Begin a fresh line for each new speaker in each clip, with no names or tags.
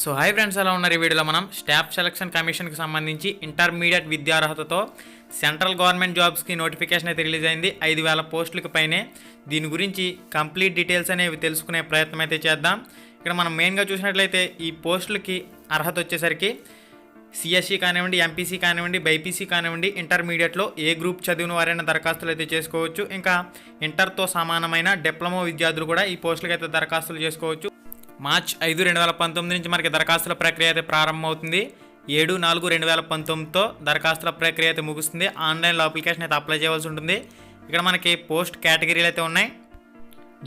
So hi friends, ఎలా ఉన్నారు? ఈ వీడియోలో మనం స్టాఫ్ సెలక్షన్ కమిషన్కి సంబంధించి ఇంటర్మీడియట్ విద్యార్హతతో సెంట్రల్ గవర్నమెంట్ జాబ్స్కి నోటిఫికేషన్ అయితే రిలీజ్ అయింది. 5,000 పోస్టులకు పైనే. దీని గురించి కంప్లీట్ డీటెయిల్స్ అనేవి తెలుసుకునే ప్రయత్నం అయితే చేద్దాం. ఇక్కడ మనం మెయిన్గా చూసినట్లయితే ఈ పోస్టులకి అర్హత వచ్చేసరికి సిఎస్సి కానివ్వండి, ఎంపీసీ కానివ్వండి, బైపీసీ కానివ్వండి, ఇంటర్మీడియట్లో ఏ గ్రూప్ చదివిన వారైనా దరఖాస్తులు అయితే చేసుకోవచ్చు. ఇంకా ఇంటర్తో సమానమైన డిప్లొమా విద్యార్థులు కూడా ఈ పోస్టులకు అయితే దరఖాస్తులు చేసుకోవచ్చు. మార్చ్ 5, 2019 నుంచి మనకి దరఖాస్తుల ప్రక్రియ అయితే ప్రారంభమవుతుంది. 7/4/2019తో దరఖాస్తుల ప్రక్రియ అయితే ముగుస్తుంది. ఆన్లైన్లో అప్లికేషన్ అయితే అప్లై చేయవలసి ఉంటుంది. ఇక్కడ మనకి పోస్ట్ కేటగిరీలు అయితే ఉన్నాయి.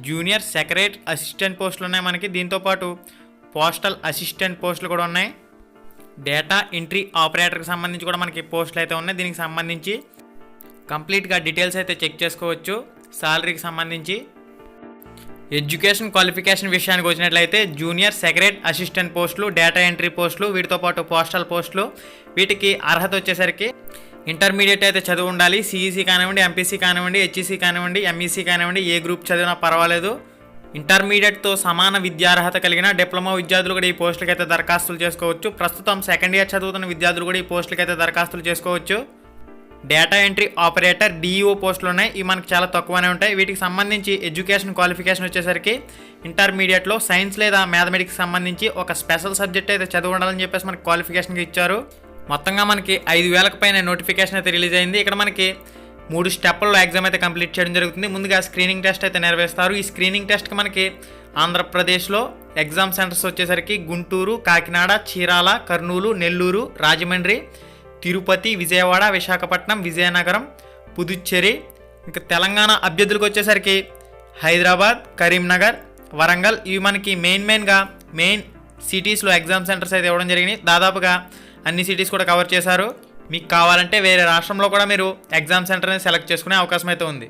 జూనియర్ సెక్రటరీ అసిస్టెంట్ పోస్టులు ఉన్నాయి మనకి. దీంతోపాటు పోస్టల్ అసిస్టెంట్ పోస్టులు కూడా ఉన్నాయి. డేటా ఎంట్రీ ఆపరేటర్కి సంబంధించి కూడా మనకి పోస్టులు అయితే ఉన్నాయి. దీనికి సంబంధించి కంప్లీట్గా డీటెయిల్స్ అయితే చెక్ చేసుకోవచ్చు. శాలరీకి సంబంధించి ఎడ్యుకేషన్ క్వాలిఫికేషన్ విషయానికి వచ్చినట్లయితే జూనియర్ సెక్రటరీ అసిస్టెంట్ పోస్టులు, డేటా ఎంట్రీ పోస్టులు, వీటితో పాటు పోస్టల్ పోస్టులు, వీటికి అర్హత వచ్చేసరికి ఇంటర్మీడియట్ అయితే చదువు ఉండాలి. సిఈసీ కానివ్వండి, ఎంపీసీ కానివ్వండి, హెచ్ఈసీ కానివ్వండి, ఎంఈసీ కానివ్వండి, ఏ గ్రూప్ చదివినా పర్వాలేదు. ఇంటర్మీడియట్తో సమాన విద్యార్హత కలిగిన డిప్లొమా విద్యార్థులు కూడా ఈ పోస్టులకి అయితే దరఖాస్తులు చేసుకోవచ్చు. ప్రస్తుతం సెకండ్ ఇయర్ చదువుతున్న విద్యార్థులు కూడా ఈ పోస్టులకి అయితే దరఖాస్తులు చేసుకోవచ్చు. డేటా ఎంట్రీ ఆపరేటర్ డిఈఓ పోస్టులు ఉన్నాయి. ఇవి మనకి చాలా తక్కువనే ఉంటాయి. వీటికి సంబంధించి ఎడ్యుకేషన్ క్వాలిఫికేషన్ వచ్చేసరికి ఇంటర్మీడియట్లో సైన్స్ లేదా మ్యాథమెటిక్స్ సంబంధించి ఒక స్పెషల్ సబ్జెక్ట్ అయితే చదువు ఉండాలని చెప్పేసి మనకి క్వాలిఫికేషన్కి ఇచ్చారు. మొత్తంగా మనకి 5,000 పైన నోటిఫికేషన్ అయితే రిలీజ్ అయింది. ఇక్కడ మనకి 3 స్టెప్పుల్లో ఎగ్జామ్ అయితే కంప్లీట్ చేయడం జరుగుతుంది. ముందుగా స్క్రీనింగ్ టెస్ట్ అయితే నిర్వహిస్తారు. ఈ స్క్రీనింగ్ టెస్ట్కి మనకి ఆంధ్రప్రదేశ్లో ఎగ్జామ్ సెంటర్స్ వచ్చేసరికి గుంటూరు, కాకినాడ, చీరాల, కర్నూలు, నెల్లూరు, రాజమండ్రి, తిరుపతి, విజయవాడ, విశాఖపట్నం, విజయనగరం, పుదుచ్చేరి. ఇంకా తెలంగాణ అభ్యర్థులకు వచ్చేసరికి హైదరాబాద్, కరీంనగర్, వరంగల్. ఇవి మనకి మెయిన్ సిటీస్లో ఎగ్జామ్ సెంటర్స్ అయితే ఇవ్వడం జరిగింది. దాదాపుగా అన్ని సిటీస్ కూడా కవర్ చేశారు. మీకు కావాలంటే వేరే రాష్ట్రంలో కూడా మీరు ఎగ్జామ్ సెంటర్ని సెలెక్ట్ చేసుకునే అవకాశం అయితే ఉంది.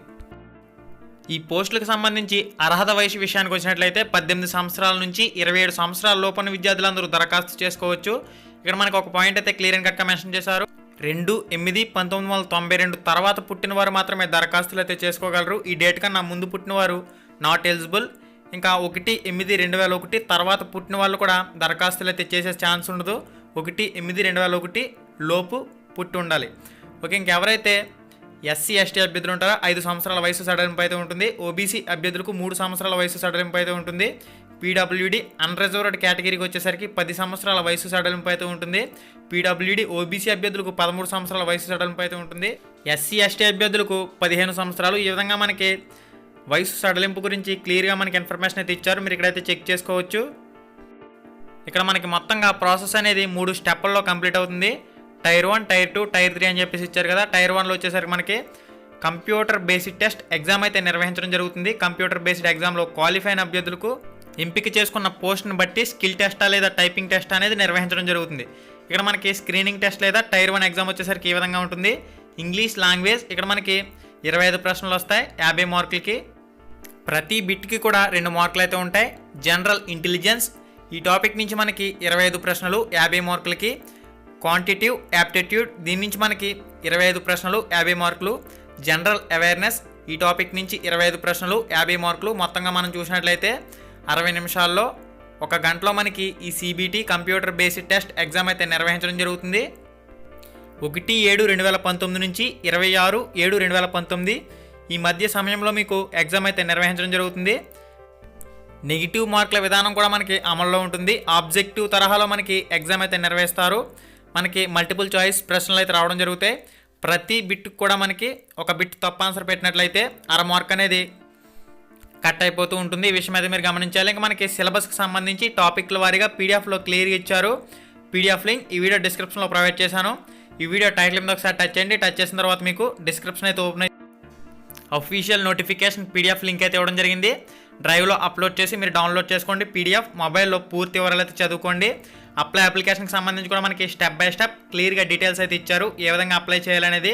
ఈ పోస్టులకు సంబంధించి అర్హత వయసు విషయానికి వచ్చినట్లయితే 18 సంవత్సరాల నుంచి 27 సంవత్సరాల లోపల విద్యార్థులందరూ దరఖాస్తు చేసుకోవచ్చు. ఇక్కడ మనకు ఒక పాయింట్ అయితే క్లియర్ అండ్ కట్గా మెన్షన్ చేశారు. 2/8/1992 తర్వాత పుట్టిన వారు మాత్రమే దరఖాస్తులు అయితే చేసుకోగలరు. ఈ డేట్ కన్నా ముందు పుట్టిన వారు నాట్ ఎలిజిబుల్. ఇంకా 1/8/2001 తర్వాత పుట్టిన వాళ్ళు కూడా దరఖాస్తులు అయితే చేసే ఛాన్స్ ఉండదు. 1/8/2001 లోపు పుట్టి ఉండాలి. ఓకే, ఇంకెవరైతే ఎస్సీ ఎస్టీ అభ్యర్థులు ఉంటారో 5 సంవత్సరాల వయసు సడలింపు అయితే ఉంటుంది. ఓబీసీ అభ్యర్థులకు 3 సంవత్సరాల వయసు సడలింపు అయితే ఉంటుంది. పీడబ్ల్యూడి అన్రిజర్వ్డ్ కేటగిరీకి వచ్చేసరికి 10 సంవత్సరాల వయసు సడలింపు అయితే ఉంటుంది. పీడబ్ల్యూడి ఓబీసీ అభ్యర్థులకు 13 సంవత్సరాల వయసు సడలింపు అయితే ఉంటుంది. ఎస్సీ ఎస్టీ అభ్యర్థులకు 15 సంవత్సరాలు. ఈ విధంగా మనకి వయసు సడలింపు గురించి క్లియర్గా మనకి ఇన్ఫర్మేషన్ అయితే ఇచ్చారు. మీరు ఇక్కడైతే చెక్ చేసుకోవచ్చు. ఇక్కడ మనకి మొత్తంగా ప్రాసెస్ అనేది 3 స్టెప్పుల్లో కంప్లీట్ అవుతుంది. టైర్ 1, టైర్ 2, టైర్ 3 అని చెప్పేసి ఇచ్చారు కదా. టైర్ 1లో వచ్చేసరికి మనకి కంప్యూటర్ బేస్డ్ టెస్ట్ ఎగ్జామ్ అయితే నిర్వహించడం జరుగుతుంది. కంప్యూటర్ బేస్డ్ ఎగ్జామ్లో క్వాలిఫై అయిన అభ్యర్థులకు ఎంపిక చేసుకున్న పోస్ట్ని బట్టి స్కిల్ టెస్టా లేదా టైపింగ్ టెస్ట్ అనేది నిర్వహించడం జరుగుతుంది. ఇక్కడ మనకి స్క్రీనింగ్ టెస్ట్ లేదా టైర్ 1 ఎగ్జామ్ వచ్చేసరికి ఈ విధంగా ఉంటుంది. ఇంగ్లీష్ లాంగ్వేజ్ ఇక్కడ మనకి 25 ప్రశ్నలు వస్తాయి 50 మార్కులకి. ప్రతి బిట్కి కూడా 2 మార్కులు అయితే ఉంటాయి. జనరల్ ఇంటెలిజెన్స్ ఈ టాపిక్ నుంచి మనకి 25 ప్రశ్నలు 50 మార్కులకి. క్వాంటిటివ్ యాప్టిట్యూడ్ దీని నుంచి మనకి 25 ప్రశ్నలు 50 మార్కులు. జనరల్ అవేర్నెస్ ఈ టాపిక్ నుంచి 25 ప్రశ్నలు 50 మార్కులు. మొత్తంగా మనం చూసినట్లయితే 60 నిమిషాల్లో 1 గంటలో మనకి ఈ CBT computer based test exam అయితే నిర్వహించడం జరుగుతుంది. 1/7/2019 నుంచి 26/7/2019 ఈ మధ్య సమయంలో మీకు ఎగ్జామ్ అయితే నిర్వహించడం జరుగుతుంది. నెగిటివ్ మార్కుల విధానం కూడా మనకి అమల్లో ఉంటుంది. ఆబ్జెక్టివ్ తరహాలో మనకి ఎగ్జామ్ అయితే నిర్వహిస్తారు. మనకి మల్టిపుల్ చాయిస్ ప్రశ్నలు అయితే రావడం జరుగుతాయి. ప్రతి బిట్కి కూడా మనకి ఒక బిట్ తప్పు ఆన్సర్ పెట్టినట్లయితే 1/2 మార్క్ అనేది కట్ అయిపోతూ ఉంటుంది. ఈ విషయం అయితే మీరు గమనించాలి. ఇంకా మనకి సిలబస్కి సంబంధించి టాపిక్ల వారీగా పీడిఎఫ్లో క్లియర్గా ఇచ్చారు. పీడిఎఫ్ లింక్ ఈ వీడియో డిస్క్రిప్షన్లో ప్రొవైడ్ చేశాను. ఈ వీడియో టైటిల్ మీద ఒకసారి టచ్ చేయండి. టచ్ చేసిన తర్వాత మీకు డిస్క్రిప్షన్ అయితే ఓపెన్ అయ్యి అఫీషియల్ నోటిఫికేషన్ పీడిఎఫ్ లింక్ అయితే ఇవ్వడం జరిగింది. డ్రైవ్లో అప్లోడ్ చేసి మీరు డౌన్లోడ్ చేసుకోండి. పీడిఎఫ్ మొబైల్లో పూర్తి వివరాలు అయితే చదువుకోండి. అప్లై అప్లికేషన్కి సంబంధించి కూడా మనకి స్టెప్ బై స్టెప్ క్లియర్గా డీటెయిల్స్ అయితే ఇచ్చారు. ఏ విధంగా అప్లై చేయాలనేది.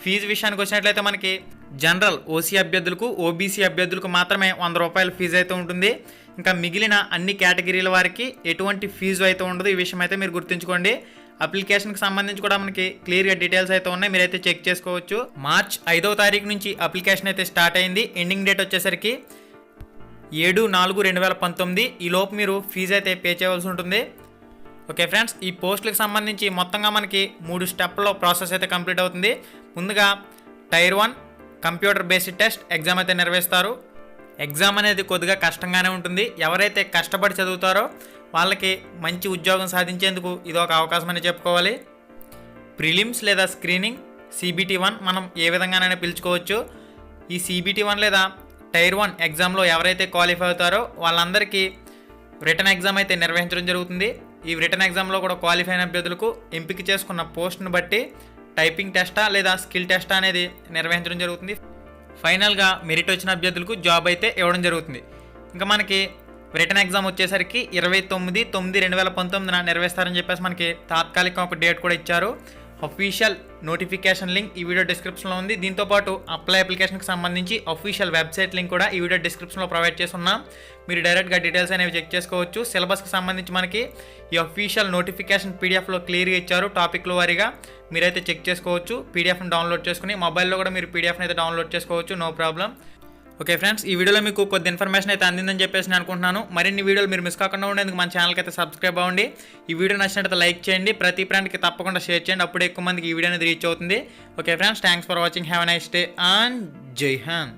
ఫీజు విషయానికి వచ్చినట్లయితే మనకి జనరల్ ఓసీ అభ్యర్థులకు, ఓబీసీ అభ్యర్థులకు మాత్రమే 100 రూపాయల ఫీజు అయితే ఉంటుంది. ఇంకా మిగిలిన అన్ని కేటగిరీల వారికి ఎటువంటి ఫీజు అయితే ఉండదు. ఈ విషయం అయితే మీరు గుర్తుంచుకోండి. అప్లికేషన్కి సంబంధించి కూడా మనకి క్లియర్గా డీటెయిల్స్ అయితే ఉన్నాయి. మీరైతే చెక్ చేసుకోవచ్చు. మార్చ్ 5వ తారీఖు నుంచి అప్లికేషన్ అయితే స్టార్ట్ అయింది. ఎండింగ్ డేట్ వచ్చేసరికి 7/4/2019 ఈ లోపు మీరు ఫీజు అయితే పే చేయవలసి ఉంటుంది. ఓకే ఫ్రెండ్స్, ఈ పోస్టులకు సంబంధించి మొత్తంగా మనకి 3 స్టెప్లో ప్రాసెస్ అయితే కంప్లీట్ అవుతుంది. ముందుగా tier 1 computer based test exam అయితే నిర్వహిస్తారు. ఎగ్జామ్ అనేది కొద్దిగా కష్టంగానే ఉంటుంది. ఎవరైతే కష్టపడి చదువుతారో వాళ్ళకి మంచి ఉద్యోగం సాధించేందుకు ఇది ఒక అవకాశం అని చెప్పుకోవాలి. ప్రిలిమ్స్ లేదా స్క్రీనింగ్ CBT 1 మనం ఏ విధంగానైనా పిలుచుకోవచ్చు. ఈ CBT 1 లేదా టైర్ 1 ఎగ్జామ్లో ఎవరైతే క్వాలిఫై అవుతారో వాళ్ళందరికీ రిటర్న్ ఎగ్జామ్ అయితే నిర్వహించడం జరుగుతుంది. ఈ రిటర్న్ ఎగ్జామ్లో కూడా క్వాలిఫై అయిన అభ్యర్థులకు ఎంపిక చేసుకున్న పోస్ట్ను బట్టి టైపింగ్ టెస్టా లేదా స్కిల్ టెస్టా అనేది నిర్వహించడం జరుగుతుంది. ఫైనల్గా మెరిట్ వచ్చిన అభ్యర్థులకు జాబ్ అయితే ఇవ్వడం జరుగుతుంది. ఇంకా మనకి రిటర్న్ ఎగ్జామ్ వచ్చేసరికి 29/9/2019 నిర్వహిస్తారని చెప్పేసి మనకి తాత్కాలిక ఒక డేట్ కూడా ఇచ్చారు. అఫీషియల్ నోటిఫికేషన్ లింక్ ఈ వీడియో డిస్క్రిప్షన్లో ఉంది. దీంతోపాటు అప్లై అప్లికేషన్కి సంబంధించి అఫీషియల్ వెబ్సైట్ లింక్ కూడా ఈ వీడియో డిస్క్రిప్షన్లో ప్రొవైడ్ చేసి ఉన్నాం. మీరు డైరెక్ట్గా డీటెయిల్స్ అనేవి చెక్ చేసుకోవచ్చు. సిలబస్కి సంబంధించి మనకి ఈ అఫీషియల్ నోటిఫికేషన్ పీడిఎఫ్లో క్లియర్గా ఇచ్చారు. టాపిక్ల వారీగా మీరైతే చెక్ చేసుకోవచ్చు. పీడిఎఫ్ని డౌన్లోడ్ చేసుకుని మొబైల్లో కూడా మీరు పీడిఎఫ్ని అయితే డౌన్లోడ్ చేసుకోవచ్చు, నో ప్రాబ్లం. ఓకే ఫ్రెండ్స్, ఈ వీడియోలో మీకు కొద్ది ఇన్ఫర్మేషన్ అయితే అందిందని చెప్పేసి నేను అనుకుంటున్నాను. మరిన్ని వీడియోలు మీరు మిస్ కాకుండా ఉండేందుకు మన ఛానల్కి అయితే సబ్స్క్రైబ్ అవ్వండి. ఈ వీడియో నచ్చినట్లయితే లైక్ చేయండి, ప్రతి ఫ్రెండ్కి తప్పకుండా షేర్ చేయండి, అప్పుడే ఎక్కువ మందికి ఈ వీడియో అనేది రీచ్ అవుతుంది. Okay friends, thanks for watching, have a nice day and జై హింద్.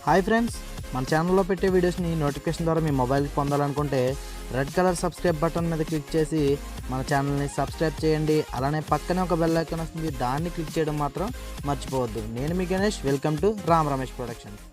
హాయ్ ఫ్రెండ్స్, మన ఛానల్లో పెట్టే వీడియోస్ని నోటిఫికేషన్ ద్వారా మీ మొబైల్కి పొందాలనుకుంటే రెడ్ కలర్ సబ్స్క్రైబ్ బటన్ మీద క్లిక్ చేసి మన ఛానల్ని సబ్స్క్రైబ్ చేయండి. అలానే పక్కనే ఒక బెల్ ఐకాన్ వస్తుంది, దాన్ని క్లిక్ చేయడం మాత్రం మర్చిపోవద్దు. నేను మీ Ganesh, welcome to Ram Ramesh productions.